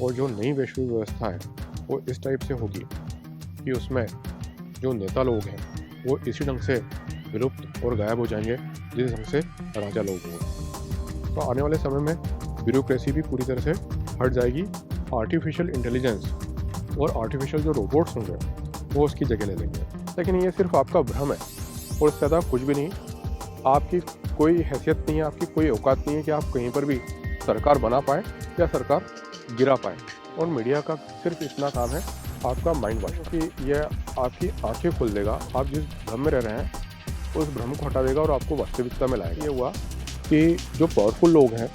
और जो नई वैश्विक व्यवस्था है वो इस टाइप से होगी कि उसमें जो नेता लोग हैं वो इसी ढंग से विलुप्त और गायब हो जाएंगे जिस ढंग से राजा लोग हुए। तो आने वाले समय में ब्यूरोक्रेसी भी पूरी तरह से हट जाएगी। आर्टिफिशियल इंटेलिजेंस और आर्टिफिशियल जो रोबोट्स होंगे वो उसकी जगह ले लेंगे। लेकिन ये सिर्फ आपका भ्रम है और इससे ज़्यादा कुछ भी नहीं। आपकी कोई हैसियत नहीं है, आपकी कोई औकात नहीं है कि आप कहीं पर भी सरकार बना पाए या सरकार गिरा पाए। और मीडिया का सिर्फ इतना काम है आपका माइंड वॉश, कि यह आपकी आंखें खोल देगा। आप जिस भ्रम में रह रहे हैं उस भ्रम को हटा देगा और आपको वास्तविकता में लाएगा। ये हुआ कि जो पावरफुल लोग हैं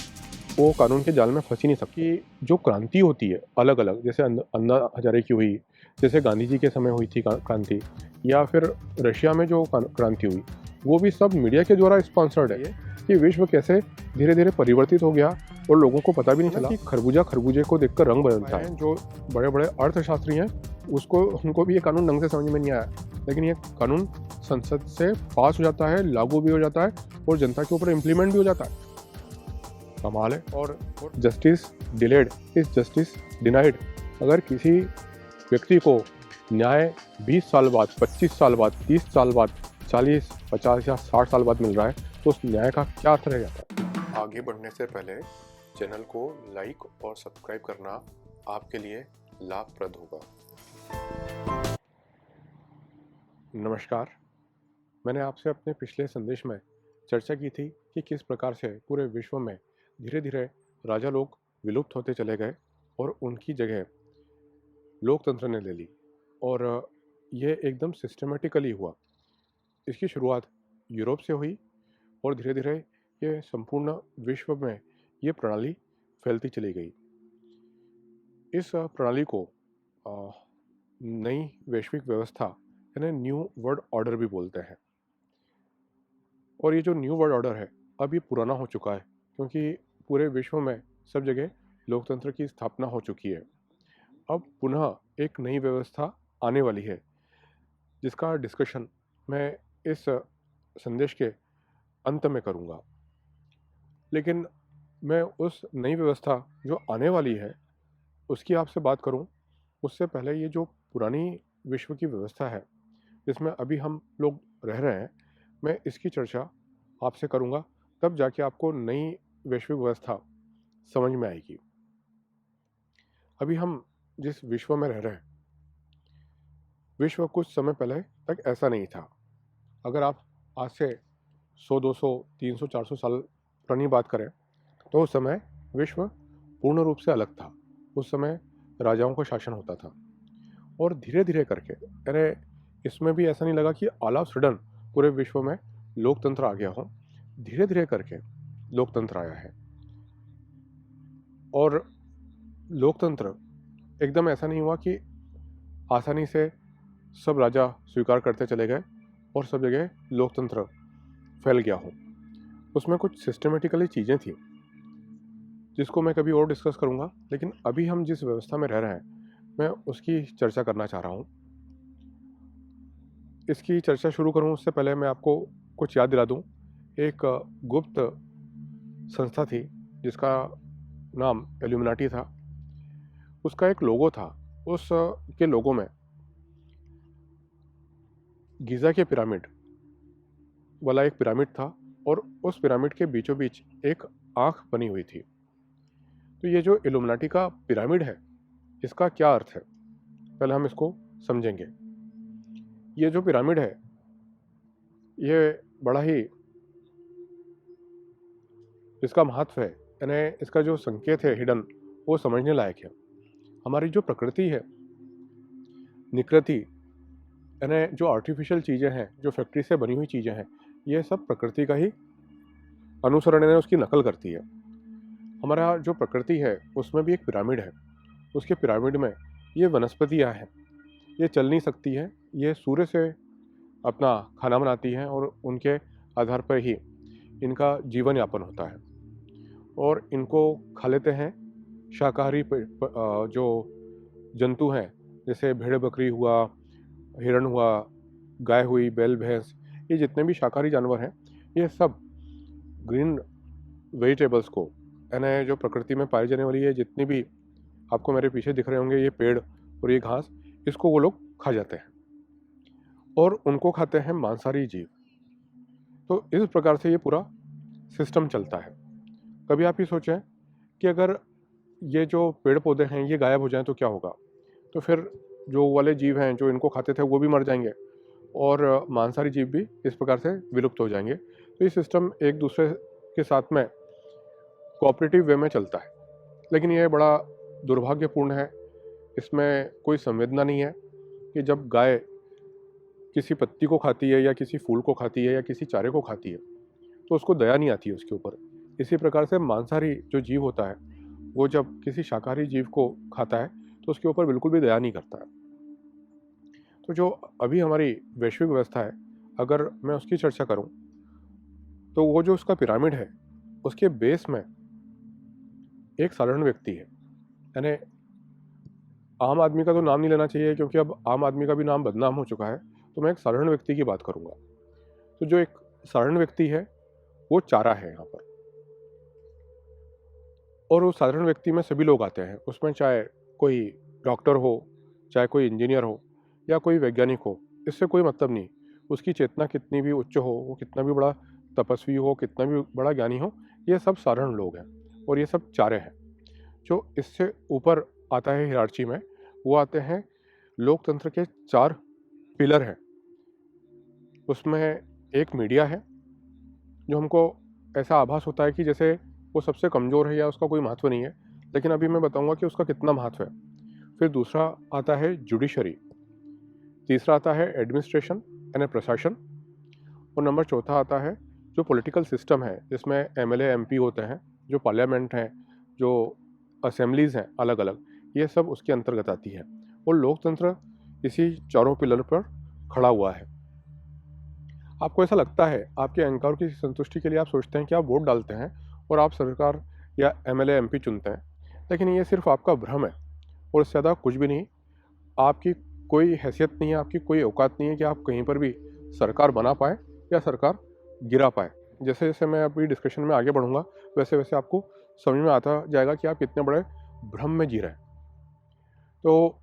वो कानून के जाल में फंस ही नहीं सकती। जो क्रांति होती है अलग अलग, जैसे अन्ना हजारे की हुई, जैसे गांधी जी के समय हुई थी क्रांति, या फिर रशिया में जो क्रांति हुई, वो भी सब मीडिया के द्वारा स्पॉन्सर्ड है। कि विश्व कैसे धीरे धीरे परिवर्तित हो गया और लोगों को पता भी नहीं चला कि खरबूजे को देखकर रंग बदलता है। जो बड़े बड़े अर्थशास्त्री हैं उनको भी ये कानून ढंग से समझ में नहीं आया, लेकिन ये कानून संसद से पास हो जाता है, लागू भी हो जाता है और जनता के ऊपर इम्प्लीमेंट भी हो जाता है। कमाल है। और justice delayed is justice denied. अगर किसी व्यक्ति को न्याय 20 साल बाद, 25 साल बाद, 30 साल बाद, 40, 50 या 60 साल बाद मिल रहा है तो उस न्याय का क्या अर्थ रह जाता है। आगे बढ़ने से पहले चैनल को लाइक और सब्सक्राइब करना आपके लिए लाभप्रद होगा। नमस्कार। मैंने आपसे अपने पिछले संदेश में चर्चा की थी कि किस प्रकार से पूरे विश्व में धीरे धीरे राजा लोग विलुप्त होते चले गए और उनकी जगह लोकतंत्र ने ले ली। और ये एकदम सिस्टमेटिकली हुआ। इसकी शुरुआत यूरोप से हुई और धीरे धीरे ये संपूर्ण विश्व में ये प्रणाली फैलती चली गई। इस प्रणाली को नई वैश्विक व्यवस्था यानी न्यू वर्ल्ड ऑर्डर भी बोलते हैं। और ये जो न्यू वर्ल्ड ऑर्डर है अब ये पुराना हो चुका है, क्योंकि पूरे विश्व में सब जगह लोकतंत्र की स्थापना हो चुकी है। अब पुनः एक नई व्यवस्था आने वाली है जिसका डिस्कशन मैं इस संदेश के अंत में करूँगा। लेकिन मैं उस नई व्यवस्था जो आने वाली है उसकी आपसे बात करूं, उससे पहले ये जो पुरानी विश्व की व्यवस्था है जिसमें अभी हम लोग रह रहे हैं, मैं इसकी चर्चा आपसे करूंगा। तब जाके आपको नई वैश्विक व्यवस्था समझ में आएगी। अभी हम जिस विश्व में रह रहे हैं, विश्व कुछ समय पहले तक ऐसा नहीं था। अगर आप आज से 100, 200, 300, 400 साल पुरानी बात करें तो उस समय विश्व पूर्ण रूप से अलग था। उस समय राजाओं का शासन होता था और धीरे धीरे करके, अरे इसमें भी ऐसा नहीं लगा कि ऑल ऑफ सडन पूरे विश्व में लोकतंत्र आ गया हो। धीरे धीरे करके लोकतंत्र आया है। और लोकतंत्र एकदम ऐसा नहीं हुआ कि आसानी से सब राजा स्वीकार करते चले गए और सब जगह लोकतंत्र फैल गया हो। उसमें कुछ सिस्टमेटिकली चीज़ें थी जिसको मैं कभी और डिस्कस करूंगा। लेकिन अभी हम जिस व्यवस्था में रह रहे हैं मैं उसकी चर्चा करना चाह रहा हूं। इसकी चर्चा शुरू करूं उससे पहले मैं आपको कुछ याद दिला दूं। एक गुप्त संस्था थी जिसका नाम इल्यूमिनाटी था। उसका एक लोगो था। उस के लोगो में गीज़ा के पिरामिड वाला एक पिरामिड था और उस पिरामिड के बीचों बीच एक आँख बनी हुई थी। तो ये जो इल्यूमिनाटी का पिरामिड है इसका क्या अर्थ है, पहले हम इसको समझेंगे। ये जो पिरामिड है ये बड़ा ही इसका महत्व है, यानी इसका जो संकेत है हिडन, वो समझने लायक है। हमारी जो प्रकृति है, निकृति, यानी जो आर्टिफिशियल चीज़ें हैं, जो फैक्ट्री से बनी हुई चीज़ें हैं, ये सब प्रकृति का ही अनुसरण है, उसकी नकल करती है। हमारा जो प्रकृति है उसमें भी एक पिरामिड है। उसके पिरामिड में ये वनस्पतियाँ हैं, ये चल नहीं सकती हैं, ये सूर्य से अपना खाना बनाती हैं और उनके आधार पर ही इनका जीवन यापन होता है। और इनको खा लेते हैं शाकाहारी जो जंतु हैं, जैसे भेड़ बकरी हुआ, हिरण हुआ, गाय हुई, बैल भैंस, ये जितने भी शाकाहारी जानवर हैं ये सब ग्रीन वेजिटेबल्स को, यानी जो प्रकृति में पाई जाने वाली है जितनी भी आपको मेरे पीछे दिख रहे होंगे ये पेड़ और ये घास, इसको वो लोग खा जाते हैं और उनको खाते हैं मांसाहारी जीव। तो इस प्रकार से ये पूरा सिस्टम चलता है। कभी आप ये सोचें कि अगर ये जो पेड़ पौधे हैं ये गायब हो जाएं तो क्या होगा? तो फिर जो वाले जीव हैं जो इनको खाते थे वो भी मर जाएंगे और मांसाहारी जीव भी इस प्रकार से विलुप्त हो जाएंगे। तो ये सिस्टम एक दूसरे के साथ में कोऑपरेटिव वे में चलता है, लेकिन ये बड़ा दुर्भाग्यपूर्ण है। इसमें कोई संवेदना नहीं है कि जब गाय किसी पत्ती को खाती है या किसी फूल को खाती है या किसी चारे को खाती है तो उसको दया नहीं आती है उसके ऊपर। इसी प्रकार से मांसाहारी जो जीव होता है वो जब किसी शाकाहारी जीव को खाता है तो उसके ऊपर बिल्कुल भी दया नहीं करता है। तो जो अभी हमारी वैश्विक व्यवस्था है, अगर मैं उसकी चर्चा करूं तो वो जो उसका पिरामिड है उसके बेस में एक साधारण व्यक्ति है। यानी आम आदमी का तो नाम नहीं लेना चाहिए क्योंकि अब आम आदमी का भी नाम बदनाम हो चुका है, तो मैं एक साधारण व्यक्ति की बात करूंगा। तो जो एक साधारण व्यक्ति है वो चारा है यहाँ पर, और उस साधारण व्यक्ति में सभी लोग आते हैं। उसमें चाहे कोई डॉक्टर हो, चाहे कोई इंजीनियर हो या कोई वैज्ञानिक हो, इससे कोई मतलब नहीं। उसकी चेतना कितनी भी उच्च हो, वो कितना भी बड़ा तपस्वी हो, कितना भी बड़ा ज्ञानी हो, ये सब साधारण लोग हैं और ये सब चारे हैं। जो इससे ऊपर आता है हिरार्ची में, वो आते हैं लोकतंत्र के 4 पिलर हैं। उसमें एक मीडिया है जो हमको ऐसा आभास होता है कि जैसे वो सबसे कमज़ोर है या उसका कोई महत्व नहीं है, लेकिन अभी मैं बताऊंगा कि उसका कितना महत्व है। फिर दूसरा आता है जुडिशरी, तीसरा आता है एडमिनिस्ट्रेशन यानी प्रशासन, और नंबर चौथा आता है जो पॉलिटिकल सिस्टम है जिसमें एमएलए एमपी होते हैं, जो पार्लियामेंट हैं, जो असेंबलीज हैं अलग अलग, ये सब उसके अंतर्गत आती है। और लोकतंत्र इसी चारों पिलर पर खड़ा हुआ है। आपको ऐसा लगता है, आपके अहंकार की संतुष्टि के लिए आप सोचते हैं कि आप वोट डालते हैं और आप सरकार या एमएलए एमपी चुनते हैं, लेकिन ये सिर्फ आपका भ्रम है और इससे ज़्यादा कुछ भी नहीं। आपकी कोई हैसियत नहीं है, आपकी कोई औकात नहीं है कि आप कहीं पर भी सरकार बना पाए या सरकार गिरा पाए। जैसे जैसे मैं अभी डिस्कशन में आगे बढ़ूंगा वैसे वैसे आपको समझ में आता जाएगा कि आप कितने बड़े भ्रम में जी रहे हैं। तो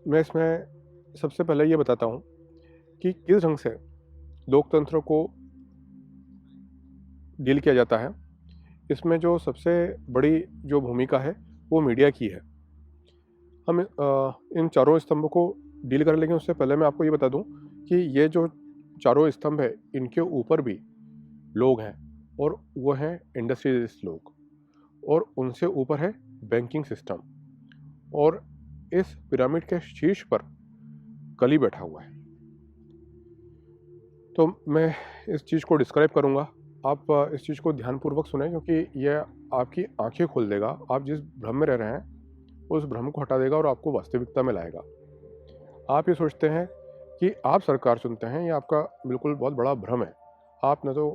मैं इसमें सबसे पहले ये बताता हूँ कि किस ढंग से लोकतंत्र को डील किया जाता है। इसमें जो सबसे बड़ी जो भूमिका है वो मीडिया की है। हम इन चारों स्तंभों को डील करें, लेकिन उससे पहले मैं आपको ये बता दूं कि ये जो चारों स्तंभ है इनके ऊपर भी लोग हैं, और वो हैं इंडस्ट्रियलिस्ट लोग, और उनसे ऊपर है बैंकिंग सिस्टम, और इस पिरामिड के शीर्ष पर कली बैठा हुआ है। तो मैं इस चीज़ को डिस्क्राइब करूँगा, आप इस चीज़ को ध्यानपूर्वक सुनें क्योंकि यह आपकी आंखें खोल देगा। आप जिस भ्रम में रह रहे हैं उस भ्रम को हटा देगा और आपको वास्तविकता में लाएगा। आप ये सोचते हैं कि आप सरकार चुनते हैं, ये आपका बिल्कुल बहुत बड़ा भ्रम है। आप न तो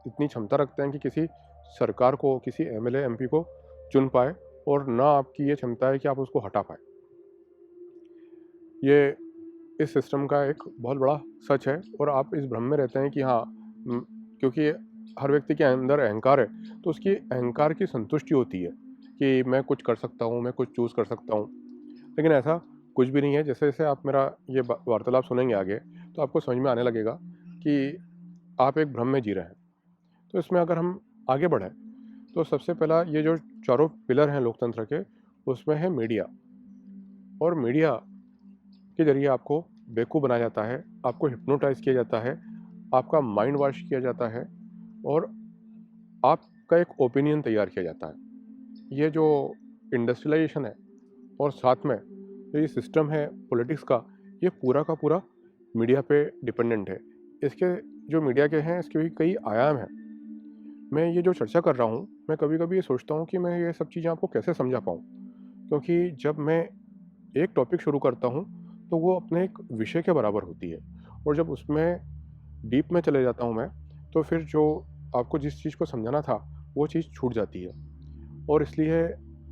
इतनी क्षमता रखते हैं कि किसी सरकार को, किसी एमएलए एमपी को चुन पाए, और ना आपकी ये क्षमता है कि आप उसको हटा पाए। ये इस सिस्टम का एक बहुत बड़ा सच है, और आप इस भ्रम में रहते हैं कि हाँ, क्योंकि हर व्यक्ति के अंदर अहंकार है तो उसकी अहंकार की संतुष्टि होती है कि मैं कुछ कर सकता हूँ, मैं कुछ चूज़ कर सकता हूँ, लेकिन ऐसा कुछ भी नहीं है। जैसे जैसे आप मेरा ये वार्तालाप सुनेंगे आगे तो आपको समझ में आने लगेगा कि आप एक भ्रम में जी रहे हैं। तो इसमें अगर हम आगे बढ़ें तो सबसे पहला ये जो चारों पिलर हैं लोकतंत्र के, उसमें है मीडिया। और मीडिया के जरिए आपको बेवकूफ़ बनाया जाता है, आपको हिप्नोटाइज किया जाता है, आपका माइंड वॉश किया जाता है, और आपका एक ओपिनियन तैयार किया जाता है। ये जो इंडस्ट्रियलाइजेशन है और साथ में जो ये सिस्टम है पॉलिटिक्स का, ये पूरा का पूरा मीडिया पे डिपेंडेंट है। इसके जो मीडिया के हैं इसके भी कई आयाम हैं। मैं ये जो चर्चा कर रहा हूँ, मैं कभी कभी ये सोचता हूँ कि मैं ये सब चीज़ें आपको कैसे समझा पाऊँ, क्योंकि जब मैं एक टॉपिक शुरू करता हूँ तो वो अपने एक विषय के बराबर होती है, और जब उसमें डीप में चले जाता हूँ मैं, तो फिर जो आपको जिस चीज़ को समझाना था वो चीज़ छूट जाती है। और इसलिए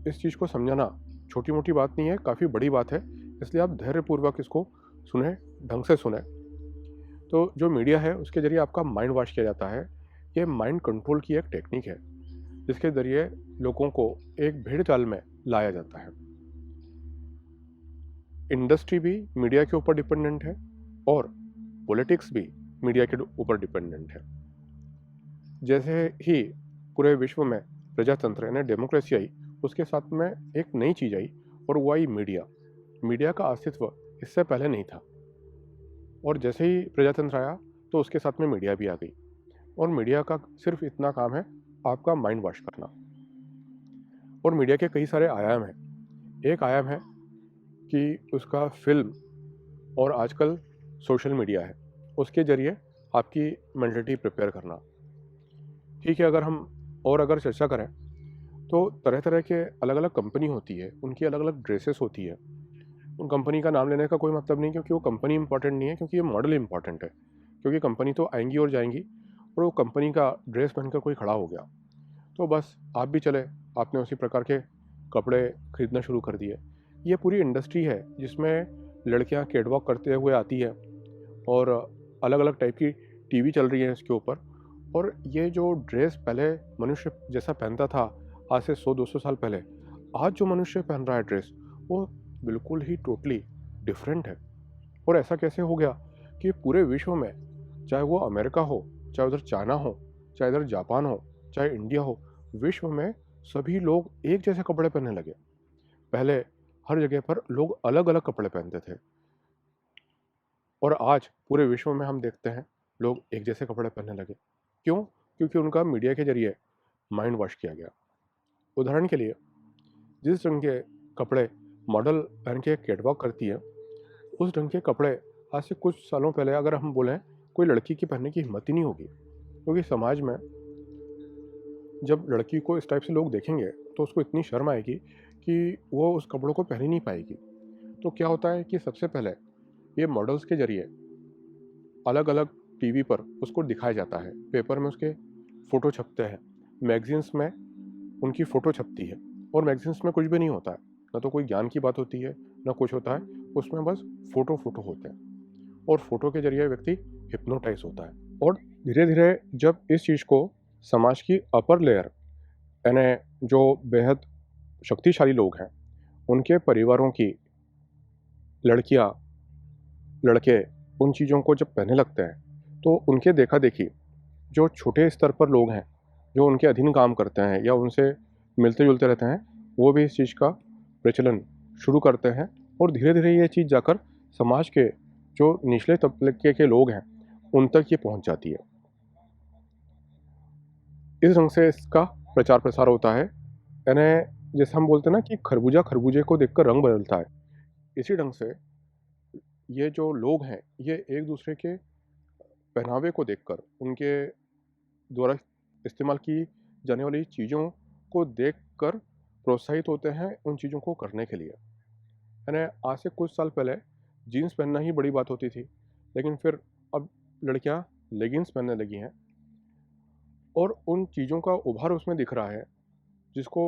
इस चीज़ को समझाना छोटी मोटी बात नहीं है, काफ़ी बड़ी बात है। इसलिए आप धैर्यपूर्वक इसको सुने, ढंग से सुने। तो जो मीडिया है उसके ज़रिए आपका माइंड वॉश किया जाता है। ये माइंड कंट्रोल की एक टेक्निक है जिसके ज़रिए लोगों को एक भेड़ चाल में लाया जाता है। इंडस्ट्री भी मीडिया के ऊपर डिपेंडेंट है और पॉलिटिक्स भी मीडिया के ऊपर डिपेंडेंट है। जैसे ही पूरे विश्व में प्रजातंत्र यानी डेमोक्रेसी आई, उसके साथ में एक नई चीज़ आई और वो आई मीडिया। मीडिया का अस्तित्व इससे पहले नहीं था और जैसे ही प्रजातंत्र आया तो उसके साथ में मीडिया भी आ गई और मीडिया का सिर्फ इतना काम है आपका माइंड वॉश करना। और मीडिया के कई सारे आयाम हैं। एक आयाम है कि उसका फिल्म और आजकल सोशल मीडिया है, उसके ज़रिए आपकी मेंटलिटी प्रिपेयर करना। ठीक है, अगर चर्चा करें तो तरह तरह के अलग अलग कंपनी होती है, उनकी अलग अलग ड्रेसेस होती है। उन कंपनी का नाम लेने का कोई मतलब नहीं, क्योंकि वो कंपनी इंपॉर्टेंट नहीं है, क्योंकि ये मॉडल इंपॉर्टेंट है। क्योंकि कंपनी तो आएंगी और जाएंगी और वो कंपनी का ड्रेस पहनकर कोई खड़ा हो गया तो बस आप भी चले, आपने उसी प्रकार के कपड़े खरीदना शुरू कर दिए। ये पूरी इंडस्ट्री है जिसमें लड़कियां कैटवॉक करते हुए आती है और अलग अलग टाइप की टीवी चल रही है इसके ऊपर। और ये जो ड्रेस पहले मनुष्य जैसा पहनता था आज से 100-200 साल पहले, आज जो मनुष्य पहन रहा है ड्रेस, वो बिल्कुल ही टोटली डिफरेंट है। और ऐसा कैसे हो गया कि पूरे विश्व में, चाहे वो अमेरिका हो, चाहे उधर चाइना हो, चाहे इधर जापान हो, चाहे इंडिया हो, विश्व में सभी लोग एक जैसे कपड़े पहनने लगे। पहले हर जगह पर लोग अलग अलग कपड़े पहनते थे और आज पूरे विश्व में हम देखते हैं लोग एक जैसे कपड़े पहनने लगे। क्यों? क्योंकि उनका मीडिया के जरिए माइंड वॉश किया गया। उदाहरण के लिए, जिस रंग के कपड़े मॉडल पहन के कैटवॉक करती है, उस ढंग के कपड़े आज से कुछ सालों पहले अगर हम बोलें, कोई लड़की की पहनने की हिम्मत ही नहीं होगी। क्योंकि समाज में जब लड़की को इस टाइप से लोग देखेंगे तो उसको इतनी शर्म आएगी कि वो उस कपड़ों को पहन ही नहीं पाएगी। तो क्या होता है कि सबसे पहले ये मॉडल्स के जरिए अलग अलग टीवी पर उसको दिखाया जाता है, पेपर में उसके फ़ोटो छपते हैं, मैगजीन्स में उनकी फ़ोटो छपती है। और मैगजीन्स में कुछ भी नहीं होता है, ना तो कोई ज्ञान की बात होती है, ना कुछ होता है, उसमें बस फ़ोटो होते हैं और फ़ोटो के जरिए व्यक्ति हिप्नोटाइज होता है। और धीरे धीरे जब इस चीज़ को समाज की अपर लेयर, यानी जो बेहद शक्तिशाली लोग हैं, उनके परिवारों की लड़कियां, लड़के उन चीज़ों को जब पहनने लगते हैं तो उनके देखा देखी जो छोटे स्तर पर लोग हैं, जो उनके अधीन काम करते हैं या उनसे मिलते जुलते रहते हैं, वो भी इस चीज़ का प्रचलन शुरू करते हैं और धीरे धीरे ये चीज़ जाकर समाज के जो निचले तबके के लोग हैं उन तक ये पहुंच जाती है। इस ढंग से इसका प्रचार प्रसार होता है। यानी जैसे हम बोलते हैं ना कि खरबूजा खरबूजे को देखकर रंग बदलता है, इसी ढंग से ये जो लोग हैं ये एक दूसरे के पहनावे को देखकर, उनके द्वारा इस्तेमाल की जाने वाली चीज़ों को देखकर प्रोत्साहित होते हैं उन चीज़ों को करने के लिए। यानी आज से कुछ साल पहले जीन्स पहनना ही बड़ी बात होती थी, लेकिन फिर अब लड़कियां लेगिंग्स पहनने लगी हैं और उन चीज़ों का उभार उसमें दिख रहा है, जिसको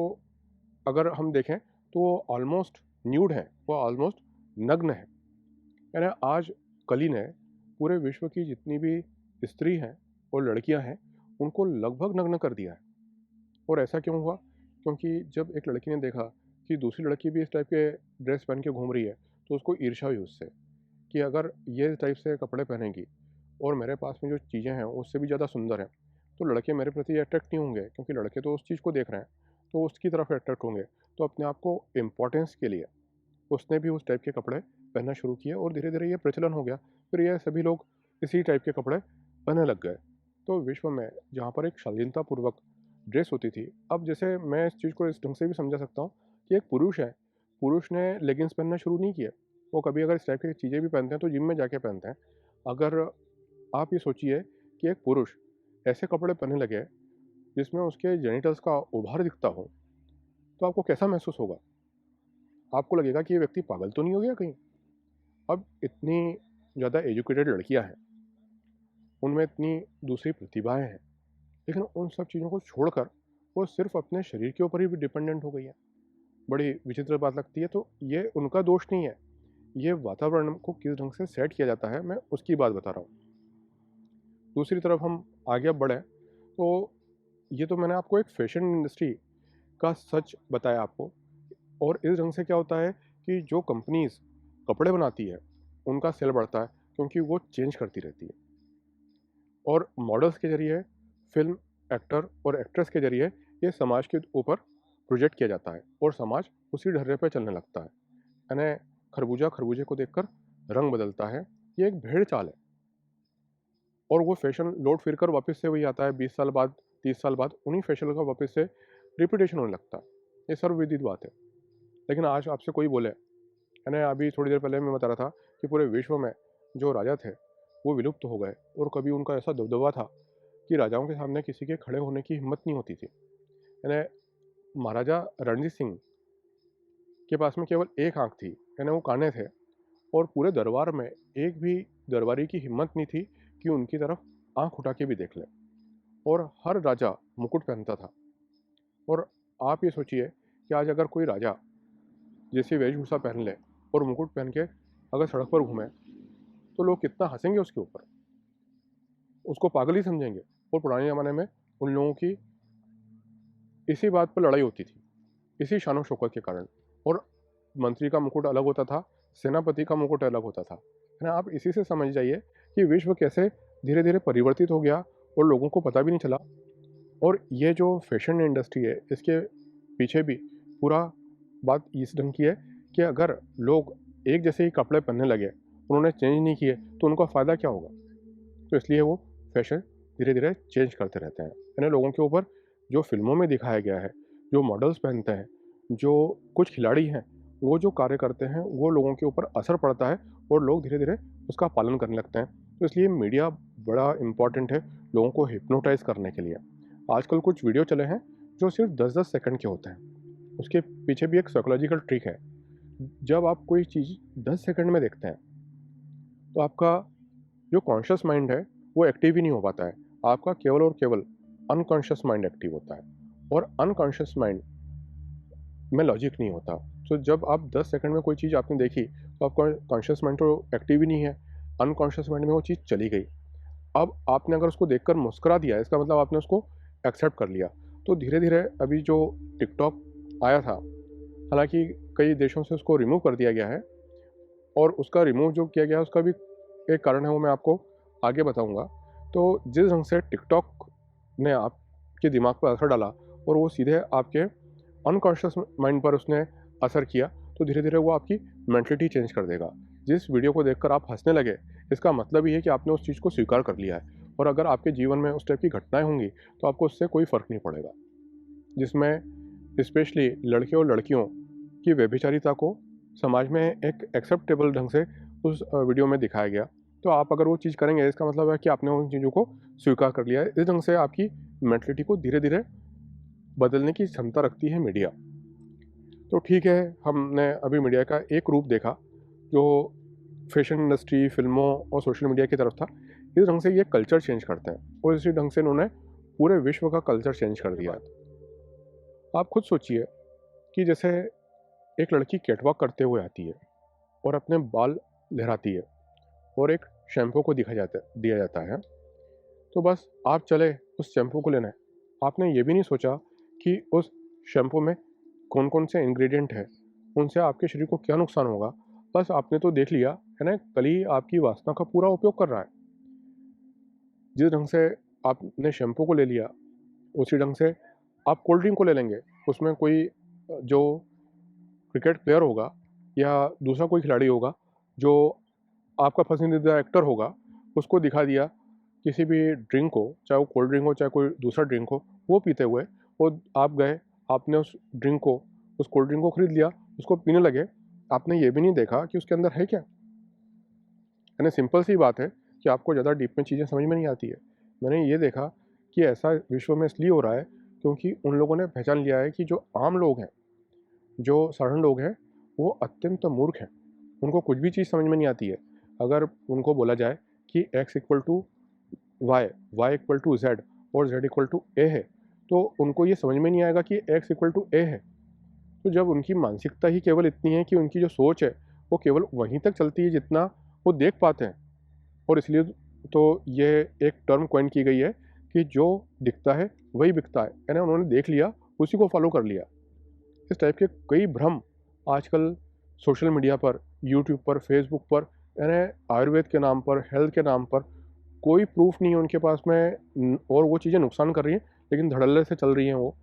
अगर हम देखें तो वो ऑलमोस्ट न्यूड है, वो ऑलमोस्ट नग्न है। यानी आज कली ने पूरे विश्व की जितनी भी स्त्री हैं और लड़कियां हैं उनको लगभग नग्न कर दिया है। और ऐसा क्यों हुआ? क्योंकि जब एक लड़की ने देखा कि दूसरी लड़की भी इस टाइप के ड्रेस पहन के घूम रही है तो उसको ईर्ष्या हुई उससे, कि अगर ये इस टाइप से कपड़े पहनेंगी और मेरे पास में जो चीज़ें हैं उससे भी ज़्यादा सुंदर हैं, तो लड़के मेरे प्रति अट्रैक्ट नहीं होंगे, क्योंकि लड़के तो उस चीज़ को देख रहे हैं तो उसकी तरफ अट्रैक्ट होंगे। तो अपने आप को इम्पोर्टेंस के लिए उसने भी उस टाइप के कपड़े पहनना शुरू किए और धीरे धीरे ये प्रचलन हो गया। फिर ये सभी लोग इसी टाइप के कपड़े पहनने लग गए। तो विश्व में जहाँ पर एक शालीनतापूर्वक ड्रेस होती थी, अब जैसे मैं इस चीज़ को इस ढंग से भी समझा सकता हूँ कि एक पुरुष है, पुरुष ने लेगिंग्स पहनना शुरू नहीं किया। वो कभी अगर इस टाइप की चीज़ें भी पहनते हैं तो जिम में जाके पहनते हैं। अगर आप ये सोचिए कि एक पुरुष ऐसे कपड़े पहनने लगे जिसमें उसके जेनिटल्स का उभार दिखता हो, तो आपको कैसा महसूस होगा? आपको लगेगा कि ये व्यक्ति पागल तो नहीं हो गया कहीं। अब इतनी ज़्यादा एजुकेटेड लड़कियां हैं, उनमें इतनी दूसरी प्रतिभाएं हैं, लेकिन उन सब चीज़ों को छोड़कर वो सिर्फ अपने शरीर के ऊपर ही डिपेंडेंट हो गई है। बड़ी विचित्र बात लगती है। तो ये उनका दोष नहीं है, ये वातावरण को किस ढंग से सेट किया जाता है, मैं उसकी बात बता रहा हूँ। दूसरी तरफ हम आगे अब बढ़ें तो ये तो मैंने आपको एक फैशन इंडस्ट्री का सच बताया आपको। और इस ढंग से क्या होता है कि जो कंपनीज कपड़े बनाती है उनका सेल बढ़ता है, क्योंकि वो चेंज करती रहती है। और मॉडल्स के जरिए, फिल्म एक्टर और एक्ट्रेस के जरिए ये समाज के ऊपर प्रोजेक्ट किया जाता है और समाज उसी ढर्रे पर चलने लगता है। यानी खरबूजा खरबूजे को देखकर रंग बदलता है, ये एक भेड़ चाल है। और वो फैशन लौट फिर कर वापस से वही आता है 20 साल बाद, 30 साल बाद उन्हीं फैशन का वापस से रिपीटेशन होने लगता है। ये सर्वविदित बात है। लेकिन आज आपसे कोई बोले, यानी अभी थोड़ी देर पहले मैं बता रहा था कि पूरे विश्व में जो राजा थे वो विलुप्त हो गए, और कभी उनका ऐसा दबदबा था कि राजाओं के सामने किसी के खड़े होने की हिम्मत नहीं होती थी। यानी महाराजा रणजीत सिंह के पास में केवल एक आंख थी, यानी वो काने थे, और पूरे दरबार में एक भी दरबारी की हिम्मत नहीं थी कि उनकी तरफ आंख उठा के भी देख ले। और हर राजा मुकुट पहनता था। और आप ये सोचिए कि आज अगर कोई राजा जैसे वेशभूषा पहन ले और मुकुट पहन के अगर सड़क पर घूमे, तो लोग कितना हंसेंगे उसके ऊपर, उसको पागल ही समझेंगे। और पुराने ज़माने में उन लोगों की इसी बात पर लड़ाई होती थी, इसी शान शौकत के कारण। और मंत्री का मुकुट अलग होता था, सेनापति का मुकुट अलग होता था, है ना। आप इसी से समझ जाइए कि विश्व कैसे धीरे धीरे परिवर्तित हो गया और लोगों को पता भी नहीं चला। और ये जो फैशन इंडस्ट्री है, इसके पीछे भी पूरा बात इस ढंग की है कि अगर लोग एक जैसे ही कपड़े पहनने लगे, उन्होंने चेंज नहीं किए, तो उनका फ़ायदा क्या होगा। तो इसलिए वो फैशन धीरे धीरे चेंज करते रहते हैं। यानी लोगों के ऊपर जो फिल्मों में दिखाया गया है, जो मॉडल्स पहनते हैं, जो कुछ खिलाड़ी हैं, वो जो कार्य करते हैं, वो लोगों के ऊपर असर पड़ता है और लोग धीरे धीरे उसका पालन करने लगते हैं। तो इसलिए मीडिया बड़ा इम्पॉर्टेंट है लोगों को हिप्नोटाइज करने के लिए। आजकल कुछ वीडियो चले हैं जो सिर्फ 10-10 सेकंड के होते हैं। उसके पीछे भी एक साइकोलॉजिकल ट्रिक है। जब आप कोई चीज़ 10 सेकंड में देखते हैं, तो आपका जो कॉन्शियस माइंड है वो एक्टिव ही नहीं हो पाता है। आपका केवल और केवल अनकॉन्शियस माइंड एक्टिव होता है, और अनकॉन्शियस माइंड में लॉजिक नहीं होता। तो जब आप 10 सेकंड में कोई चीज़ आपने देखी, तो आपका कॉन्शियस माइंड तो एक्टिव ही नहीं है, अनकॉन्शियस माइंड में वो चीज़ चली गई। अब आपने अगर उसको देखकर मुस्कुरा दिया, इसका मतलब आपने उसको एक्सेप्ट कर लिया। तो धीरे धीरे अभी जो टिकटॉक आया था, हालांकि कई देशों से उसको रिमूव कर दिया गया है, और उसका रिमूव जो किया गया है उसका भी एक कारण है, वो मैं आपको आगे बताऊंगा। तो जिस ढंग से टिकटॉक ने आपके दिमाग पर असर डाला और वो सीधे आपके अनकॉन्शियस माइंड पर उसने असर किया, तो धीरे धीरे वो आपकी मेंटलिटी चेंज कर देगा। जिस वीडियो को देखकर आप हंसने लगे, इसका मतलब ये है कि आपने उस चीज़ को स्वीकार कर लिया है। और अगर आपके जीवन में उस टाइप की घटनाएं होंगी, तो आपको उससे कोई फ़र्क नहीं पड़ेगा। जिसमें स्पेशली लड़के और लड़कियों की व्यभिचारिता को समाज में एक एक्सेप्टेबल ढंग से उस वीडियो में दिखाया गया। तो आप अगर वो चीज़ करेंगे, इसका मतलब है कि आपने उन चीज़ों को स्वीकार कर लिया है। इस ढंग से आपकी मेंटलिटी को धीरे धीरे बदलने की क्षमता रखती है मीडिया। तो ठीक है, हमने अभी मीडिया का एक रूप देखा जो फैशन इंडस्ट्री, फिल्मों और सोशल मीडिया की तरफ था। इस ढंग से ये कल्चर चेंज करते हैं, और इसी ढंग से इन्होंने पूरे विश्व का कल्चर चेंज कर दिया है। आप खुद सोचिए कि जैसे एक लड़की कैटवॉक करते हुए आती है और अपने बाल लहराती है, और एक शैम्पू को दिया जाता है, तो बस आप चले उस शैम्पू को लेने। आपने ये भी नहीं सोचा कि उस शैम्पू में कौन कौन से इंग्रेडिएंट हैं, उनसे आपके शरीर को क्या नुकसान होगा। बस आपने तो देख लिया है ना, कली आपकी वासना का पूरा उपयोग कर रहा है। जिस ढंग से आपने शैम्पू को ले लिया, उसी ढंग से आप कोल्ड ड्रिंक को ले लेंगे। उसमें कोई जो क्रिकेट प्लेयर होगा या दूसरा कोई खिलाड़ी होगा जो आपका पसंदीदा एक्टर होगा, उसको दिखा दिया किसी भी ड्रिंक को, चाहे वो कोल्ड ड्रिंक हो चाहे कोई दूसरा ड्रिंक हो, वो पीते हुए, और आप गए, आपने उस ड्रिंक को, उस कोल्ड ड्रिंक को खरीद लिया, उसको पीने लगे। आपने ये भी नहीं देखा कि उसके अंदर है क्या। यानी सिंपल सी बात है कि आपको ज़्यादा डीप में चीज़ें समझ में नहीं आती है। मैंने ये देखा कि ऐसा विश्व में इसलिए हो रहा है क्योंकि उन लोगों ने पहचान लिया है कि जो आम लोग हैं, जो साधारण लोग हैं, वो अत्यंत मूर्ख हैं। उनको कुछ भी चीज़ समझ में नहीं आती है। अगर उनको बोला जाए कि x equal to Y, Y equal to Z और z इक्वल टू ए है, तो उनको ये समझ में नहीं आएगा कि x इक्वल टू ए है। तो जब उनकी मानसिकता ही केवल इतनी है कि उनकी जो सोच है वो केवल वहीं तक चलती है जितना वो देख पाते हैं, और इसलिए तो ये एक टर्म कॉइन की गई है कि जो दिखता है वही बिकता है। यानी उन्होंने देख लिया, उसी को फॉलो कर लिया। इस टाइप के कई भ्रम आजकल सोशल मीडिया पर, यूट्यूब पर, फेसबुक पर, यानी आयुर्वेद के नाम पर, हेल्थ के नाम पर कोई प्रूफ नहीं है उनके पास में और वो चीज़ें नुकसान कर रही हैं, लेकिन धड़ल्ले से चल रही हैं वो,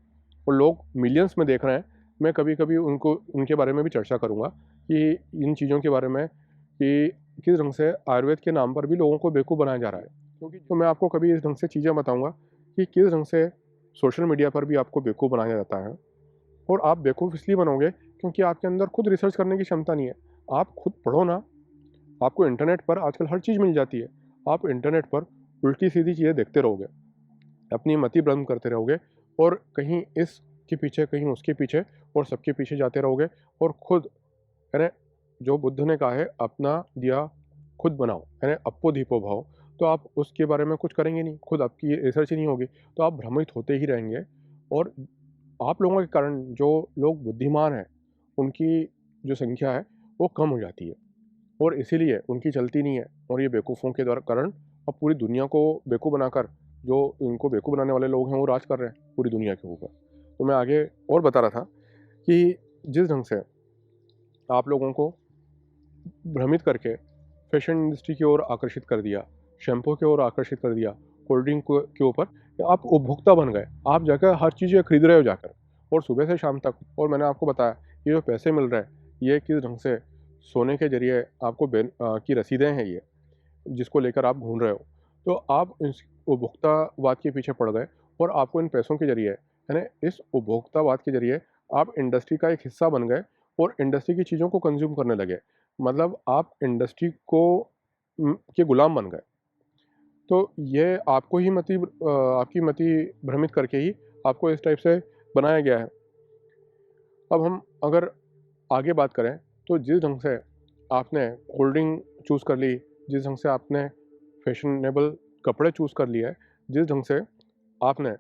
और लोग मिलियंस में देख रहे हैं। मैं कभी कभी उनको उनके बारे में भी चर्चा करूँगा कि इन चीज़ों के बारे में, कि किस ढंग से आयुर्वेद के नाम पर भी लोगों को बेवकूफ़ बनाया जा रहा है। क्योंकि तो मैं आपको कभी इस ढंग से चीज़ें बताऊँगा कि किस ढंग से सोशल मीडिया पर भी आपको बेवकूफ़ बनाया जाता है। और आप बेवकूफ़ इसलिए बनोगे क्योंकि आपके अंदर खुद रिसर्च करने की क्षमता नहीं है। आप खुद पढ़ो ना, आपको इंटरनेट पर आजकल हर चीज़ मिल जाती है। आप इंटरनेट पर उल्टी-सीधी चीज़ें देखते रहोगे, अपनी मति भ्रम करते रहोगे और कहीं इसके पीछे, कहीं उसके पीछे और सबके पीछे जाते रहोगे और खुद, यानी जो बुद्ध ने कहा है, अपना दिया खुद बनाओ, यानी अप्पो दीपो भाओ। तो आप उसके बारे में कुछ करेंगे नहीं, खुद आपकी रिसर्च ही नहीं होगी, तो आप भ्रमित होते ही रहेंगे। और आप लोगों के कारण जो लोग बुद्धिमान हैं, उनकी जो संख्या है वो कम हो जाती है और इसीलिए उनकी चलती नहीं है। और ये बेवकूफ़ों के द्वारा कारण अब पूरी दुनिया को बेवकूफ़ बनाकर, जो इनको बेवकूफ़ बनाने वाले लोग हैं वो राज कर रहे हैं पूरी दुनिया के ऊपर। तो मैं आगे और बता रहा था कि जिस ढंग से आप लोगों को भ्रमित करके फैशन इंडस्ट्री की ओर आकर्षित कर दिया, शैम्पू की ओर आकर्षित कर दिया, कोल्ड ड्रिंक के ऊपर, आप उपभोक्ता बन गए। आप जाकर हर चीज़ें खरीद रहे हो जाकर, और सुबह से शाम तक। और मैंने आपको बताया ये जो पैसे मिल रहे हैं, ये किस ढंग से सोने के ज़रिए आपको की रसीदें हैं ये, जिसको लेकर आप घूम रहे हो। तो आप इस उपभोक्तावाद के पीछे पड़ गए और आपको इन पैसों के ज़रिए, यानी इस उपभोक्तावाद के ज़रिए आप इंडस्ट्री का एक हिस्सा बन गए और इंडस्ट्री की चीज़ों को कंज़्यूम करने लगे। मतलब आप इंडस्ट्री को के गुलाम बन गए। तो ये आपको ही आपकी मति भ्रमित करके ही आपको इस टाइप से बनाया गया है। अब हम अगर आगे बात करें, तो जिस ढंग से आपने कोल्ड ड्रिंक चूज़ कर ली, जिस ढंग से आपने फैशनेबल कपड़े चूज़ कर लिए है, जिस ढंग से आपने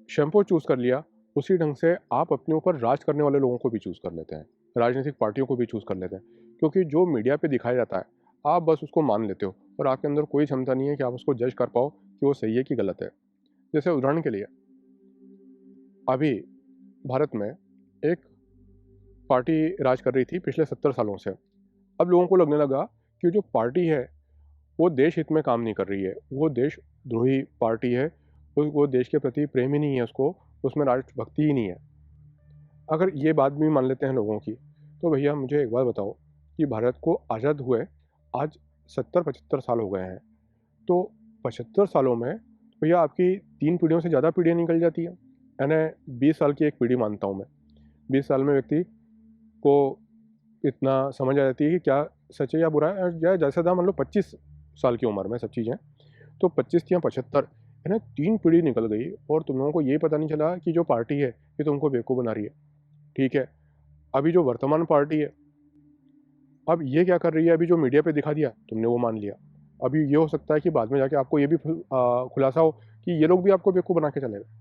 शैम्पू चूज़ कर लिया, उसी ढंग से आप अपने ऊपर राज करने वाले लोगों को भी चूज़ कर लेते हैं। राजनीतिक पार्टियों को भी चूज़ कर लेते हैं। क्योंकि जो मीडिया पे दिखाया जाता है, आप बस उसको मान लेते हो और आपके अंदर कोई क्षमता नहीं है कि आप उसको जज कर पाओ कि वो सही है कि गलत है। जैसे उदाहरण के लिए, अभी भारत में एक पार्टी राज कर रही थी पिछले 70 सालों से। अब लोगों को लगने लगा कि जो पार्टी है, वो देश हित में काम नहीं कर रही है, वो देशद्रोही पार्टी है, वो देश के प्रति प्रेम ही नहीं है उसको, उसमें राष्ट्रभक्ति ही नहीं है। अगर ये बात भी मान लेते हैं लोगों की, तो भैया मुझे एक बात बताओ कि भारत को आज़ाद हुए आज 70-75 साल हो गए हैं। तो 75 सालों में भैया आपकी 3 पीढ़ियों से ज़्यादा पीढ़ियाँ निकल जाती हैं। यानी 20 साल की एक पीढ़ी मानता हूँ मैं। 20 साल में व्यक्ति को इतना समझ आ जाती है कि क्या सच है या बुरा है, या जैसा था मान लो 25 साल की उम्र में सब चीज़ें, तो 25 या 75, है ना, 3 पीढ़ी निकल गई और तुम लोगों को ये पता नहीं चला कि जो पार्टी है ये तुमको बेवकूफ़ बना रही है। ठीक है, अभी जो वर्तमान पार्टी है, अब ये क्या कर रही है, अभी जो मीडिया पे दिखा दिया तुमने वो मान लिया। अभी ये हो सकता है कि बाद में जाके आपको ये भी खुलासा हो कि ये लोग भी आपको बेवकूफ़ बना के चले गए।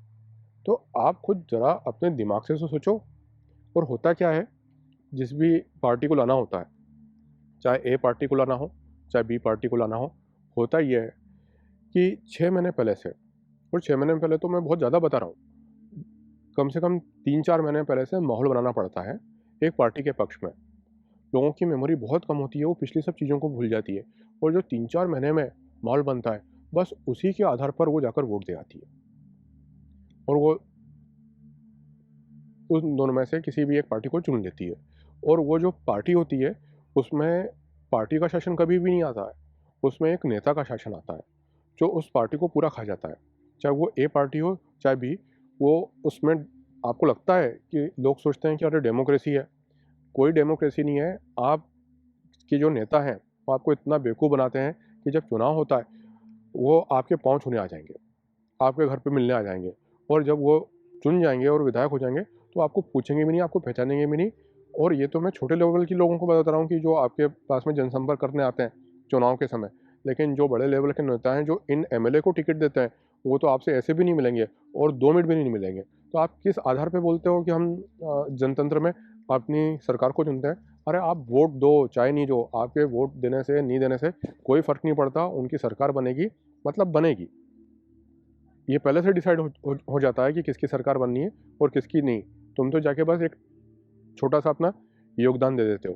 तो आप खुद ज़रा अपने दिमाग से तो सोचो। और होता क्या है, जिस भी पार्टी को लाना होता है, चाहे ए पार्टी को लाना हो, चाहे बी पार्टी को लाना हो, होता ये है कि 6 महीने पहले से, और 6 महीने पहले तो मैं बहुत ज़्यादा बता रहा हूँ, कम से कम 3-4 महीने पहले से माहौल बनाना पड़ता है एक पार्टी के पक्ष में। लोगों की मेमोरी बहुत कम होती है, वो पिछली सब चीज़ों को भूल जाती है, और जो 3-4 महीने में माहौल बनता है, बस उसी के आधार पर वो जाकर वोट दे आती है। और वो उन दोनों में से किसी भी एक पार्टी को चुन लेती है। और वो जो पार्टी होती है, उसमें पार्टी का शासन कभी भी नहीं आता है, उसमें एक नेता का शासन आता है, जो उस पार्टी को पूरा खा जाता है। चाहे वो ए पार्टी हो, चाहे बी, वो उसमें आपको लगता है कि लोग सोचते हैं कि अरे डेमोक्रेसी है, कोई डेमोक्रेसी नहीं है। आपके जो नेता हैं, वो आपको इतना बेवकूफ़ बनाते हैं कि जब चुनाव होता है, वो आपके पाँव छूने आ जाएँगे, आपके घर पे मिलने आ जाएँगे, और जब वो चुन जाएँगे और विधायक हो जाएँगे, तो आपको पूछेंगे भी नहीं, आपको पहचानेंगे भी नहीं। और ये तो मैं छोटे लेवल के लोगों को बता रहा हूँ कि जो आपके पास में जनसंपर्क करने आते हैं चुनाव के समय। लेकिन जो बड़े लेवल के नेता हैं, जो इन एमएलए को टिकट देते हैं, वो तो आपसे ऐसे भी नहीं मिलेंगे और 2 मिनट भी नहीं मिलेंगे। तो आप किस आधार पे बोलते हो कि हम जनतंत्र में अपनी सरकार को चुनते हैं? अरे आप वोट दो, चाहे नहीं दो, आपके वोट देने से, नहीं देने से कोई फ़र्क नहीं पड़ता, उनकी सरकार बनेगी, मतलब बनेगी। ये पहले से डिसाइड हो जाता है कि किसकी सरकार बननी है और किसकी नहीं। तुम तो जाके बस एक छोटा-सा अपना योगदान दे देते हो।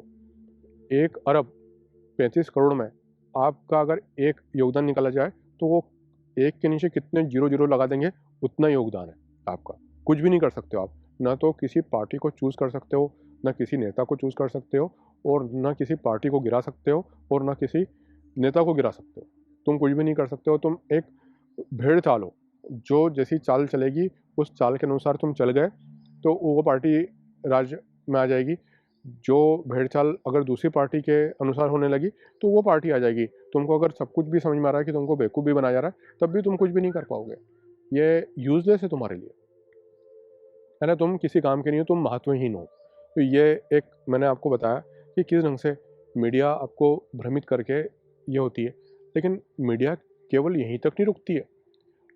1 अरब 35 करोड़ में आपका अगर एक योगदान निकाला जाए तो वो एक के नीचे कितने जीरो जीरो लगा देंगे, उतना योगदान है आपका। कुछ भी नहीं कर सकते हो आप, ना तो किसी पार्टी को चूज़ कर सकते हो, ना किसी नेता को चूज़ कर सकते हो, और ना किसी पार्टी को गिरा सकते हो, और ना किसी नेता को गिरा सकते हो। तुम कुछ भी नहीं कर सकते हो। तुम एक भेड़ चाल हो, जो जैसी चाल चलेगी उस चाल के अनुसार तुम चल गए तो वो पार्टी राज्य में आ जाएगी। जो भेड़ चाल अगर दूसरी पार्टी के अनुसार होने लगी तो वो पार्टी आ जाएगी। तुमको अगर सब कुछ भी समझ में आ रहा है कि तुमको बेवकूफ़ भी बनाया जा रहा है, तब भी तुम कुछ भी नहीं कर पाओगे। ये यूजलेस है तुम्हारे लिए, है ना। तुम किसी काम के नहीं हो, तुम महत्वहीन हो। तो ये एक मैंने आपको बताया कि किस ढंग से मीडिया आपको भ्रमित करके ये होती है। लेकिन मीडिया केवल यहीं तक नहीं रुकती है,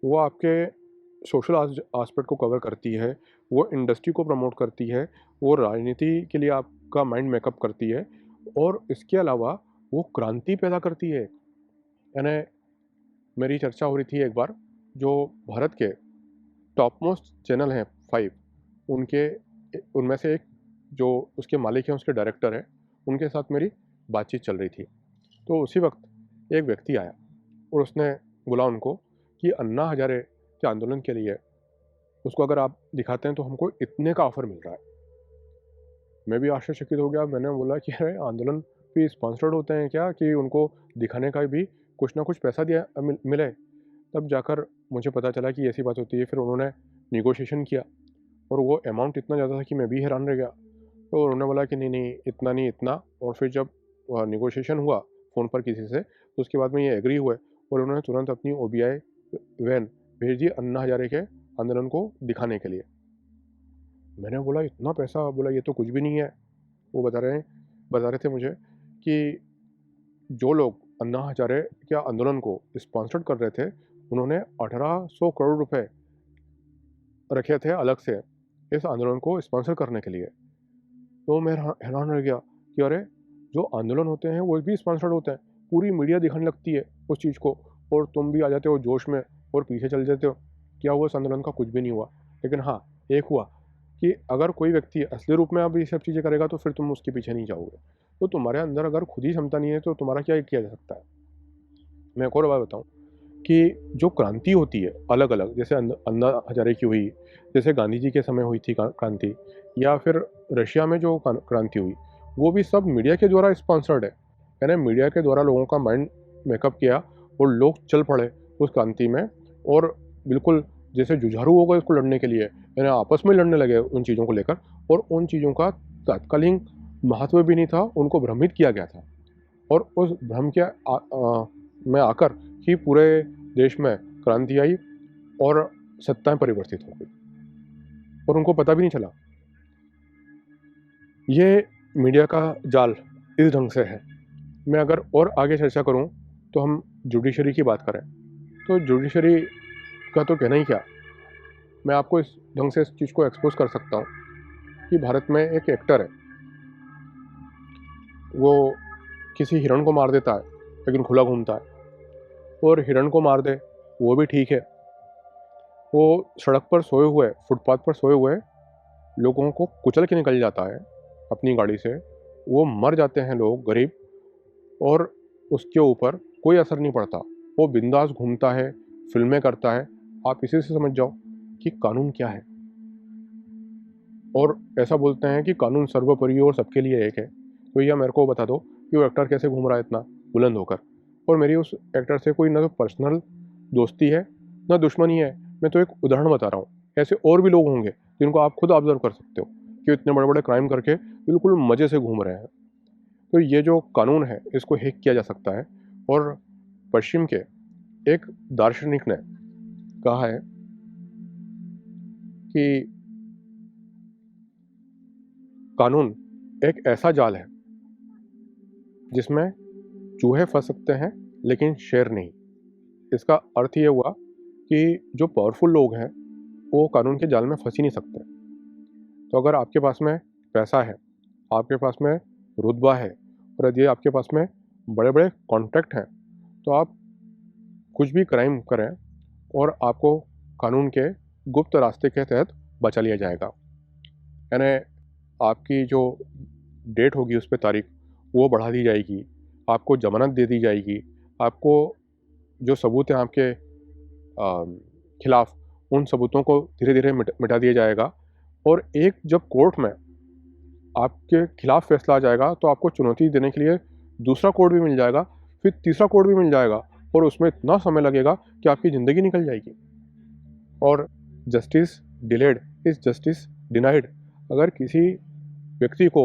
वो आपके सोशल आस्पेक्ट को कवर करती है, वो इंडस्ट्री को प्रमोट करती है, वो राजनीति के लिए आपका माइंड मेकअप करती है, और इसके अलावा वो क्रांति पैदा करती है। यानी मेरी चर्चा हो रही थी एक बार, जो भारत के टॉप मोस्ट चैनल हैं 5, उनके उनमें से एक जो उसके मालिक हैं, उसके डायरेक्टर हैं, उनके साथ मेरी बातचीत चल रही थी। तो उसी वक्त एक व्यक्ति आया और उसने बोला उनको कि अन्ना हजारे के आंदोलन के लिए उसको अगर आप दिखाते हैं तो हमको इतने का ऑफ़र मिल रहा है। मैं भी आश्चर्यचकित हो गया। मैंने बोला कि अरे आंदोलन भी स्पॉन्सर्ड होते हैं क्या, कि उनको दिखाने का भी कुछ ना कुछ पैसा मिले। तब जाकर मुझे पता चला कि ऐसी बात होती है। फिर उन्होंने नेगोशिएशन किया और वो अमाउंट इतना ज़्यादा था कि मैं भी हैरान रह गया। तो उन्होंने बोला कि नहीं नहीं, इतना नहीं, इतना। और फिर जब नेगोशिएशन हुआ फ़ोन पर किसी से, तो उसके बाद में ये एग्री हुए और उन्होंने तुरंत अपनी OBI वैन भेज दी अन्ना हजारे के आंदोलन को दिखाने के लिए। मैंने बोला इतना पैसा? बोला ये तो कुछ भी नहीं है। वो बता रहे थे मुझे कि जो लोग अन्ना हजारे के आंदोलन को स्पॉन्सर्ड कर रहे थे, उन्होंने 1800 करोड़ रुपए रखे थे अलग से इस आंदोलन को स्पॉन्सर करने के लिए। तो मैं हैरान रह गया कि अरे, जो आंदोलन होते हैं वो भी स्पॉन्सर्ड होते हैं। पूरी मीडिया दिखाने लगती है उस चीज़ को, और तुम भी आ जाते हो जोश में और पीछे चल जाते हो। क्या हुआ? इस आंदोलन का कुछ भी नहीं हुआ। लेकिन हाँ, एक हुआ कि अगर कोई व्यक्ति असली रूप में अब ये सब चीज़ें करेगा तो फिर तुम उसके पीछे नहीं जाओगे। तो तुम्हारे अंदर अगर खुद ही क्षमता नहीं है तो तुम्हारा क्या किया जा सकता है। मैं एक और बात बताऊँ कि जो क्रांति होती है अलग अलग, जैसे अन्ना हजारे की हुई, जैसे गांधी जी के समय हुई थी क्रांति, या फिर रशिया में जो क्रांति हुई, वो भी सब मीडिया के द्वारा स्पॉन्सर्ड है। यानी मीडिया के द्वारा लोगों का माइंड मेकअप किया और लोग चल पड़े उस क्रांति में, और बिल्कुल जैसे जुझारू हो गए उसको लड़ने के लिए, यानी आपस में लड़ने लगे उन चीज़ों को लेकर। और उन चीज़ों का तात्कालीन महत्व भी नहीं था, उनको भ्रमित किया गया था। और उस भ्रम के में आकर ही पूरे देश में क्रांति आई और सत्ताएं परिवर्तित हो गई, और उनको पता भी नहीं चला। ये मीडिया का जाल इस ढंग से है। मैं अगर और आगे चर्चा करूं तो हम जुडिशरी की बात करें, तो जुडिशरी का तो कहना ही क्या। मैं आपको इस ढंग से इस चीज़ को एक्सपोज कर सकता हूं कि भारत में एक एक्टर है, वो किसी हिरण को मार देता है लेकिन खुला घूमता है, और हिरण को मार दे वो भी ठीक है, वो सड़क पर सोए हुए, फुटपाथ पर सोए हुए लोगों को कुचल के निकल जाता है अपनी गाड़ी से। वो मर जाते हैं लोग गरीब, और उसके ऊपर कोई असर नहीं पड़ता। वो बिंदास घूमता है, फिल्में करता है। आप इसी से समझ जाओ कि कानून क्या है। और ऐसा बोलते हैं कि कानून सर्वोपरि और सबके लिए एक है। तो यह मेरे को बता दो कि वो एक्टर कैसे घूम रहा है इतना बुलंद होकर। और मेरी उस एक्टर से कोई ना तो पर्सनल दोस्ती है ना दुश्मनी है। मैं तो एक उदाहरण बता रहा हूँ। ऐसे और भी लोग होंगे जिनको आप खुद ऑब्जर्व कर सकते हो कि इतने बड़े बड़े क्राइम करके बिल्कुल मज़े से घूम रहे हैं। तो ये जो कानून है इसको हैक किया जा सकता है। और पश्चिम के एक दार्शनिक ने कहा है कि कानून एक ऐसा जाल है जिसमें चूहे फंस सकते हैं लेकिन शेर नहीं। इसका अर्थ ये हुआ कि जो पावरफुल लोग हैं वो कानून के जाल में फंस ही नहीं सकते। तो अगर आपके पास में पैसा है, आपके पास में रुतबा है, और यदि आपके पास में बड़े बड़े कॉन्ट्रैक्ट हैं, तो आप कुछ भी क्राइम करें और आपको कानून के गुप्त रास्ते के तहत बचा लिया जाएगा। यानी आपकी जो डेट होगी, उस पे तारीख, वो बढ़ा दी जाएगी, आपको ज़मानत दे दी जाएगी, आपको जो सबूत हैं आपके खिलाफ, उन सबूतों को धीरे धीरे मिटा दिया जाएगा। और एक जब कोर्ट में आपके खिलाफ फैसला आ जाएगा तो आपको चुनौती देने के लिए दूसरा कोर्ट भी मिल जाएगा, फिर तीसरा कोर्ट भी मिल जाएगा, और उसमें इतना समय लगेगा कि आपकी ज़िंदगी निकल जाएगी। और justice delayed is justice denied. अगर किसी व्यक्ति को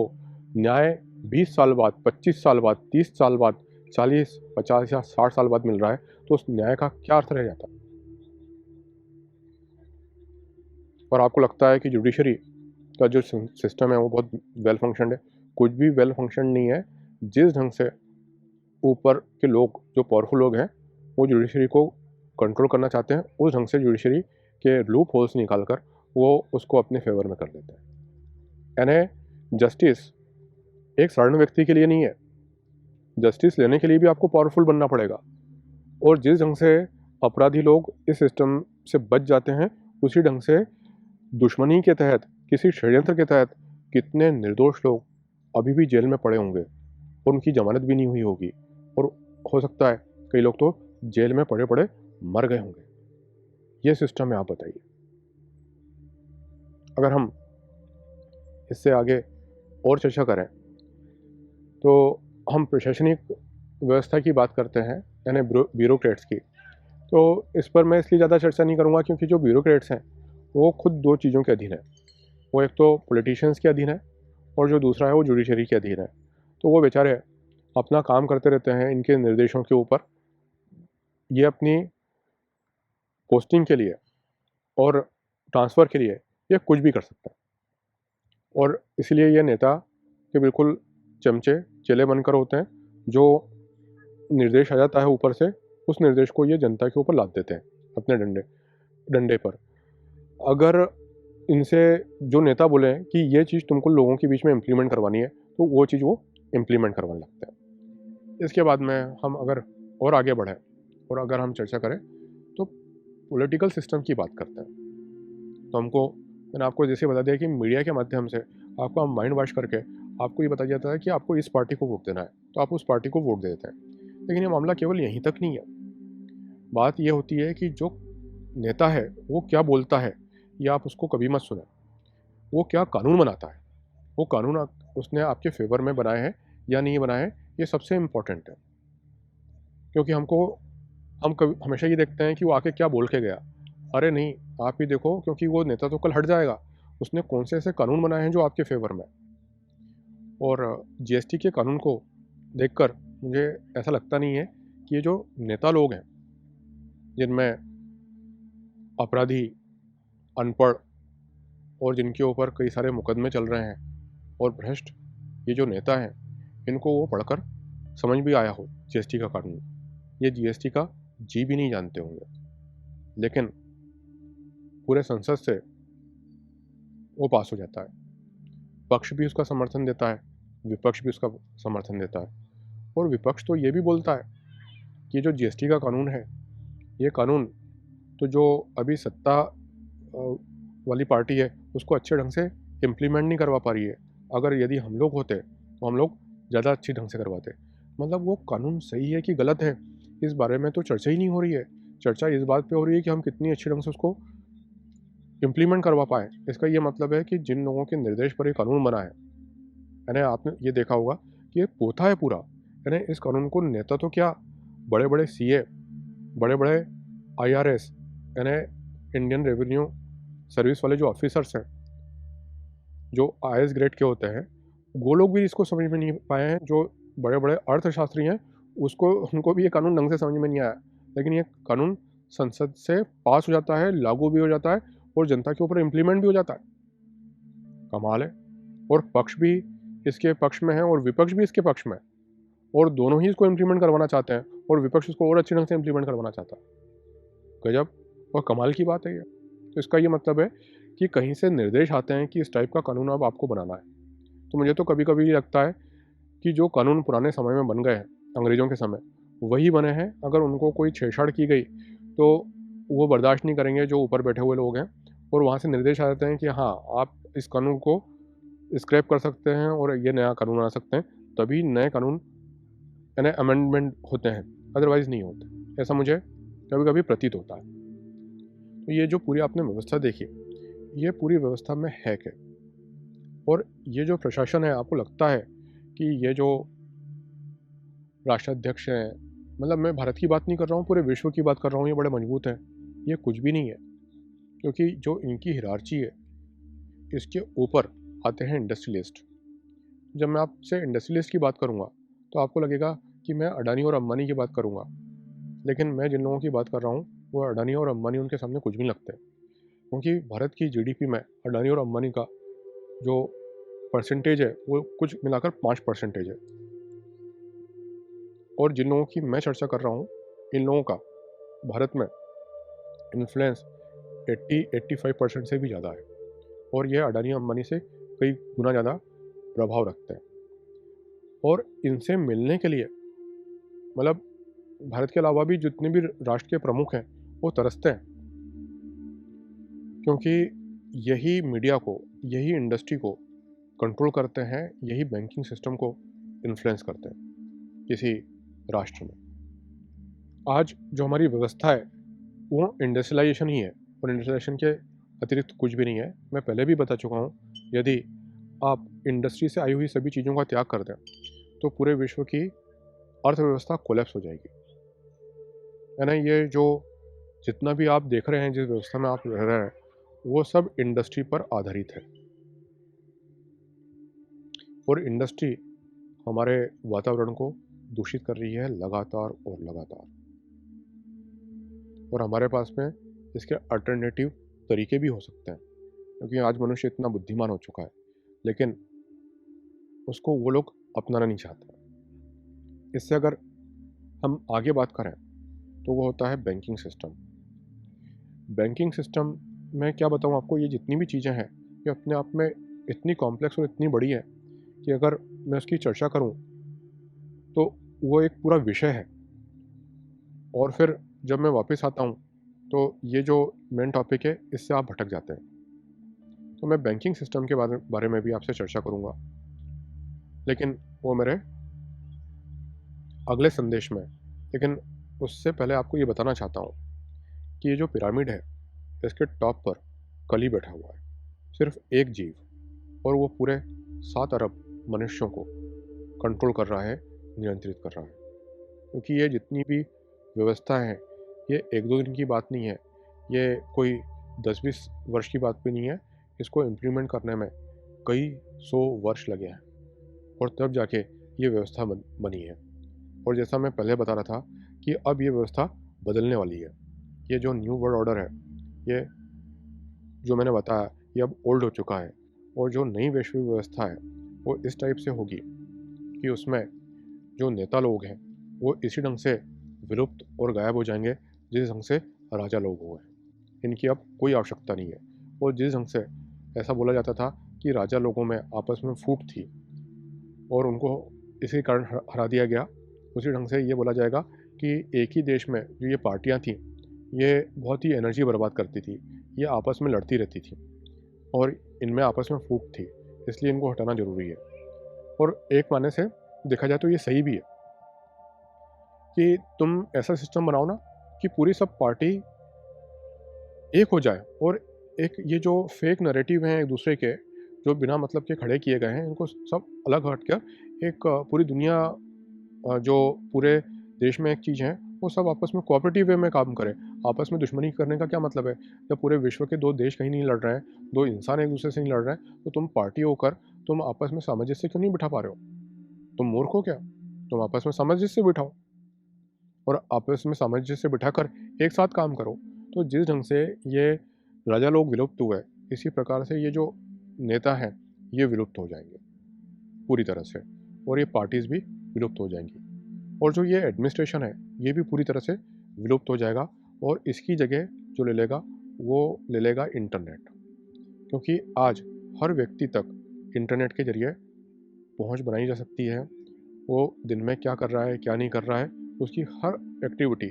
न्याय 20 साल बाद, 25 साल बाद, 30 साल बाद, 40, 50 या 60 साल बाद मिल रहा है, तो उस न्याय का क्या अर्थ रह जाता है? और आपको लगता है कि जुडिशरी का जो सिस्टम है वो बहुत वेल फंक्शनड है? कुछ भी वेल फंक्शन नहीं है। जिस ढंग से ऊपर के लोग, जो पावरफुल लोग हैं, वो जुडिशरी को कंट्रोल करना चाहते हैं, उस ढंग से जुडिशरी के लूप होल्स निकाल कर वो उसको अपने फेवर में कर देते हैं। यानी जस्टिस एक साधारण व्यक्ति के लिए नहीं है। जस्टिस लेने के लिए भी आपको पावरफुल बनना पड़ेगा। और जिस ढंग से अपराधी लोग इस सिस्टम से बच जाते हैं, उसी ढंग से दुश्मनी के तहत, किसी षड्यंत्र के तहत कितने निर्दोष लोग अभी भी जेल में पड़े होंगे और उनकी जमानत भी नहीं हुई होगी, और हो सकता है कई लोग तो जेल में पड़े पड़े मर गए होंगे। ये सिस्टम है, आप बताइए। अगर हम इससे आगे और चर्चा करें तो हम प्रशासनिक व्यवस्था की बात करते हैं, यानी ब्यूरोक्रेट्स की। तो इस पर मैं इसलिए ज़्यादा चर्चा नहीं करूँगा क्योंकि जो ब्यूरोक्रेट्स हैं वो खुद दो चीज़ों के अधीन है। वो एक तो पॉलिटिशियंस के अधीन है, और जो दूसरा है वो जुडिशरी के अधीन है। तो वो बेचारे अपना काम करते रहते हैं इनके निर्देशों के ऊपर। ये अपनी पोस्टिंग के लिए और ट्रांसफ़र के लिए ये कुछ भी कर सकता है, और इसलिए ये नेता के बिल्कुल चमचे चेले बनकर होते हैं। जो निर्देश आ जाता है ऊपर से, उस निर्देश को ये जनता के ऊपर लाद देते हैं अपने डंडे पर। अगर इनसे जो नेता बोले कि ये चीज़ तुमको लोगों के बीच में इम्प्लीमेंट करवानी है, तो वो चीज़ वो इम्प्लीमेंट करवाने लगते हैं। इसके बाद में हम अगर और आगे बढ़ें और अगर हम चर्चा करें तो पॉलिटिकल सिस्टम की बात करते हैं। तो मैंने आपको जैसे बता दिया कि मीडिया के माध्यम से आपका माइंड वॉश करके आपको ये बताया जाता है कि आपको इस पार्टी को वोट देना है, तो आप उस पार्टी को वोट दे देते हैं। लेकिन ये मामला केवल यहीं तक नहीं है। बात ये होती है कि जो नेता है वो क्या बोलता है, ये आप उसको कभी मत सुने। वो क्या कानून बनाता है, वो कानून उसने आपके फेवर में बनाए हैं या नहीं बनाए हैं, ये सबसे इम्पोर्टेंट है। क्योंकि हम कभी हमेशा ये देखते हैं कि वो आके क्या बोल के गया। अरे नहीं, आप ही देखो, क्योंकि वो नेता तो कल हट जाएगा। उसने कौन से ऐसे कानून बनाए हैं जो आपके फेवर में। और जीएसटी के कानून को देखकर मुझे ऐसा लगता नहीं है कि ये जो नेता लोग हैं, जिनमें अपराधी, अनपढ़ और जिनके ऊपर कई सारे मुकदमे चल रहे हैं और भ्रष्ट, ये जो नेता हैं, इनको वो पढ़कर समझ भी आया हो जीएसटी का कानून। ये जीएसटी का जी भी नहीं जानते होंगे, लेकिन पूरे संसद से वो पास हो जाता है। पक्ष भी उसका समर्थन देता है, विपक्ष भी उसका समर्थन देता है। और विपक्ष तो ये भी बोलता है कि जो जीएसटी का कानून है, ये कानून तो जो अभी सत्ता वाली पार्टी है उसको अच्छे ढंग से इम्प्लीमेंट नहीं करवा पा रही है। अगर यदि हम लोग होते तो हम लोग ज़्यादा अच्छी ढंग से करवाते। मतलब वो कानून सही है कि गलत है, इस बारे में तो चर्चा ही नहीं हो रही है। चर्चा इस बात पे हो रही है कि हम कितनी अच्छी ढंग से उसको इम्प्लीमेंट करवा पाएँ। इसका ये मतलब है कि जिन लोगों के निर्देश पर ये कानून बना है, यानी आपने ये देखा होगा कि ये पोथा है पूरा। यानी इस कानून को नेता तो क्या, बड़े-बड़े सीए, बड़े-बड़े आईआरएस, यानी इंडियन रेवेन्यू सर्विस वाले जो ऑफिसर्स हैं, जो आईएएस ग्रेड के होते हैं, वो लोग भी इसको समझ में नहीं पाए हैं। जो बड़े-बड़े अर्थशास्त्री हैं, उनको भी ये कानून ढंग से समझ में नहीं आया। लेकिन ये कानून संसद से पास हो जाता है, लागू भी हो जाता है और जनता के ऊपर इम्प्लीमेंट भी हो जाता है। कमाल है। और पक्ष भी इसके पक्ष में है और विपक्ष भी इसके पक्ष में है, और दोनों ही इसको इम्प्लीमेंट करवाना चाहते हैं, और विपक्ष इसको और अच्छी ढंग से इम्प्लीमेंट करवाना चाहता है। गजब और कमाल की बात है ये। तो इसका ये मतलब है कि कहीं से निर्देश आते हैं कि इस टाइप का कानून अब आपको बनाना है। तो मुझे तो कभी कभी ये लगता है कि जो कानून पुराने समय में बन गए हैं, अंग्रेज़ों के समय, वही बने हैं। अगर उनको कोई छेड़छाड़ की गई तो वो बर्दाश्त नहीं करेंगे जो ऊपर बैठे हुए लोग हैं, और वहाँ से निर्देश आ जाते हैं कि हाँ, आप इस कानून को स्क्रैप कर सकते हैं और ये नया कानून बना सकते हैं, तभी नए कानून यानी अमेंडमेंट होते हैं, अदरवाइज़ नहीं होते। ऐसा मुझे कभी-कभी प्रतीत होता है। तो ये जो पूरी आपने व्यवस्था देखी, ये पूरी व्यवस्था में हैक है। और ये जो प्रशासन है, आपको लगता है कि ये जो राष्ट्राध्यक्ष हैं, मतलब मैं भारत की बात नहीं कर रहा हूँ, पूरे विश्व की बात कर रहा हूँ, ये बड़े मजबूत हैं। ये कुछ भी नहीं है, क्योंकि जो इनकी हिरार्ची है, इसके ऊपर आते हैं इंडस्ट्रियलिस्ट। जब मैं आपसे इंडस्ट्रियलिस्ट की बात करूँगा, तो आपको लगेगा कि मैं अडानी और अंबानी की बात करूँगा। लेकिन मैं जिन लोगों की बात कर रहा हूँ, वो अडानी और अंबानी उनके सामने कुछ भी नहीं लगते। क्योंकि भारत की जीडीपी में अडानी और अंबानी का जो परसेंटेज है, वो कुछ मिलाकर 5% है। और जिन लोगों की मैं चर्चा कर रहा हूँ, इन लोगों का भारत में इन्फ्लुएंस 80-85% से भी ज़्यादा है। और ये अडानी अंबानी से कई गुना ज़्यादा प्रभाव रखते हैं। और इनसे मिलने के लिए, मतलब भारत के अलावा भी जितने भी राष्ट्र के प्रमुख हैं, वो तरसते हैं। क्योंकि यही मीडिया को, यही इंडस्ट्री को कंट्रोल करते हैं, यही बैंकिंग सिस्टम को इन्फ्लुएंस करते हैं किसी राष्ट्र में। आज जो हमारी व्यवस्था है, वो इंडस्ट्रियलाइजेशन ही है, और इंडस्ट्रियलाइजेशन के अतिरिक्त कुछ भी नहीं है। मैं पहले भी बता चुका हूँ, यदि आप इंडस्ट्री से आई हुई सभी चीज़ों का त्याग कर दें, तो पूरे विश्व की अर्थव्यवस्था कोलैप्स हो जाएगी। है ना? ये जो जितना भी आप देख रहे हैं, जिस व्यवस्था में आप रह रहे हैं, वो सब इंडस्ट्री पर आधारित है। और इंडस्ट्री हमारे वातावरण को दूषित कर रही है लगातार और लगातार। और हमारे पास में इसके अल्टरनेटिव तरीके भी हो सकते हैं, क्योंकि आज मनुष्य इतना बुद्धिमान हो चुका है, लेकिन उसको वो लोग अपनाना नहीं चाहते। इससे अगर हम आगे बात करें, तो वो होता है बैंकिंग सिस्टम। बैंकिंग सिस्टम में क्या बताऊँ आपको, ये जितनी भी चीज़ें हैं, ये अपने आप में इतनी कॉम्प्लेक्स और इतनी बड़ी है कि अगर मैं उसकी चर्चा करूँ, तो वो एक पूरा विषय है। और फिर जब मैं वापस आता हूँ, तो ये जो मेन टॉपिक है, इससे आप भटक जाते हैं। तो मैं बैंकिंग सिस्टम के बारे में भी आपसे चर्चा करूँगा, लेकिन वो मेरे अगले संदेश में। लेकिन उससे पहले आपको ये बताना चाहता हूँ कि ये जो पिरामिड है, इसके टॉप पर कली बैठा हुआ है, सिर्फ एक जीव, और वो पूरे 7 अरब मनुष्यों को कंट्रोल कर रहा है, नियंत्रित कर रहा है। क्योंकि ये जितनी भी व्यवस्था है, ये 1-2 दिन की बात नहीं है, ये कोई 10-20 वर्ष की बात भी नहीं है। इसको इम्प्लीमेंट करने में कई 100 वर्ष लगे हैं, और तब जाके ये व्यवस्था बनी है। और जैसा मैं पहले बता रहा था कि अब ये व्यवस्था बदलने वाली है। ये जो न्यू वर्ल्ड ऑर्डर है, ये जो मैंने बताया, ये अब ओल्ड हो चुका है। और जो नई वैश्विक व्यवस्था है, वो इस टाइप से होगी कि उसमें जो नेता लोग हैं, वो इसी ढंग से विलुप्त और गायब हो जाएंगे, जिस ढंग से राजा लोग हुए हैं। इनकी अब कोई आवश्यकता नहीं है। और जिस ढंग से ऐसा बोला जाता था कि राजा लोगों में आपस में फूट थी और उनको इसी कारण हरा दिया गया, उसी ढंग से ये बोला जाएगा कि एक ही देश में जो ये पार्टियां थीं, ये बहुत ही एनर्जी बर्बाद करती थी, ये आपस में लड़ती रहती थी और इनमें आपस में फूट थी, इसलिए इनको हटाना ज़रूरी है। और एक माने से देखा जाए तो ये सही भी है कि तुम ऐसा सिस्टम बनाओ ना कि पूरी सब पार्टी एक हो जाए, और एक ये जो फेक नैरेटिव हैं एक दूसरे के, जो बिना मतलब के खड़े किए गए हैं, इनको सब अलग हटकर एक पूरी दुनिया, जो पूरे देश में एक चीज़ है, वो सब आपस में कोऑपरेटिव वे में काम करें। आपस में दुश्मनी करने का क्या मतलब है? जब पूरे विश्व के 2 देश कहीं नहीं लड़ रहे हैं, 2 इंसान एक दूसरे से नहीं लड़ रहे हैं, तो तुम पार्टी होकर तुम आपस में सामंजस्य क्यों नहीं बिठा पा रहे हो? तुम मूर्ख हो क्या? तुम आपस में सामंजस्य बिठाओ, और आपस में सामंजस्य बिठाकर एक साथ काम करो। तो जिस ढंग से ये राजा लोग विलुप्त हुए, इसी प्रकार से ये जो नेता हैं, ये विलुप्त हो जाएंगे पूरी तरह से, और ये पार्टीज़ भी विलुप्त हो जाएंगी। और जो ये एडमिनिस्ट्रेशन है, ये भी पूरी तरह से विलुप्त हो जाएगा, और इसकी जगह जो ले लेगा, वो ले लेगा इंटरनेट। क्योंकि आज हर व्यक्ति तक इंटरनेट के ज़रिए पहुंच बनाई जा सकती है। वो दिन में क्या कर रहा है, क्या नहीं कर रहा है, उसकी हर एक्टिविटी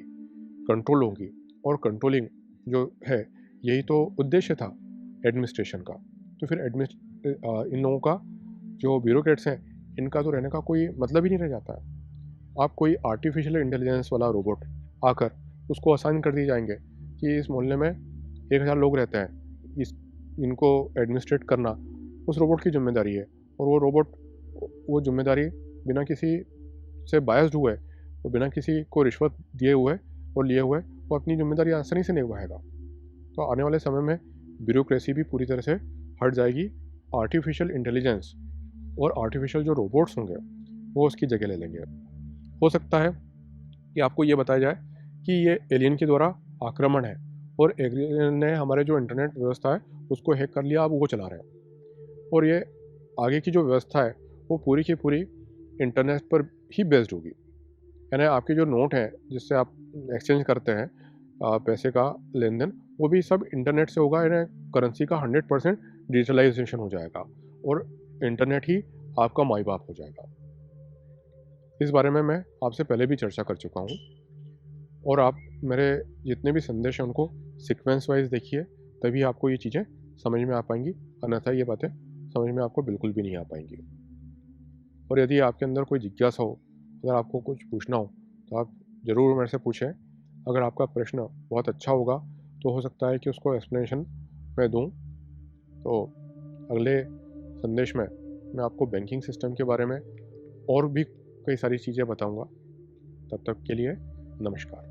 कंट्रोल होगी। और कंट्रोलिंग जो है, यही तो उद्देश्य था एडमिनिस्ट्रेशन का। तो फिर इन लोगों का जो ब्यूरोक्रेट्स हैं, इनका तो रहने का कोई मतलब ही नहीं रह जाता है। आप कोई आर्टिफिशियल इंटेलिजेंस वाला रोबोट आकर उसको असाइन कर दिए जाएंगे कि इस मोहल्ले में 1000 लोग रहते हैं, इस इनको एडमिनिस्ट्रेट करना उस रोबोट की जिम्मेदारी है। और वो रोबोट वो जिम्मेदारी बिना किसी से बायस्ड हुए, वो बिना किसी को रिश्वत दिए हुए और लिए हुए वो अपनी जिम्मेदारी आसानी से निभाएगा। तो आने वाले समय में ब्यूरोक्रेसी भी पूरी तरह से हट जाएगी। आर्टिफिशियल इंटेलिजेंस और आर्टिफिशियल जो रोबोट्स होंगे वो उसकी जगह ले लेंगे। हो सकता है कि आपको ये बताया जाए कि ये एलियन के द्वारा आक्रमण है और एलियन ने हमारे जो इंटरनेट व्यवस्था है उसको हैक कर लिया, अब वो चला रहे हैं। और ये आगे की जो व्यवस्था है वो पूरी की पूरी इंटरनेट पर ही बेस्ड होगी। यानी आपके जो नोट हैं जिससे आप एक्सचेंज करते हैं पैसे का लेन देन, वो भी सब इंटरनेट से होगा। यानी करेंसी का 100% डिजिटलाइजेशन हो जाएगा और इंटरनेट ही आपका माई बाप हो जाएगा। इस बारे में मैं आपसे पहले भी चर्चा कर चुका हूँ और आप मेरे जितने भी संदेश हैं उनको सीक्वेंस वाइज देखिए, तभी आपको ये चीज़ें समझ में आ पाएंगी, अन्यथा ये बातें समझ में आपको बिल्कुल भी नहीं आ पाएंगी। और यदि आपके अंदर कोई जिज्ञासा हो, अगर आपको कुछ पूछना हो तो आप ज़रूर मेरे से पूछें। अगर आपका प्रश्न बहुत अच्छा होगा तो हो सकता है कि उसको एक्सप्लेनेशन मैं दूँ। तो अगले संदेश में मैं आपको बैंकिंग सिस्टम के बारे में और भी कई सारी चीज़ें बताऊँगा। तब तक के लिए नमस्कार।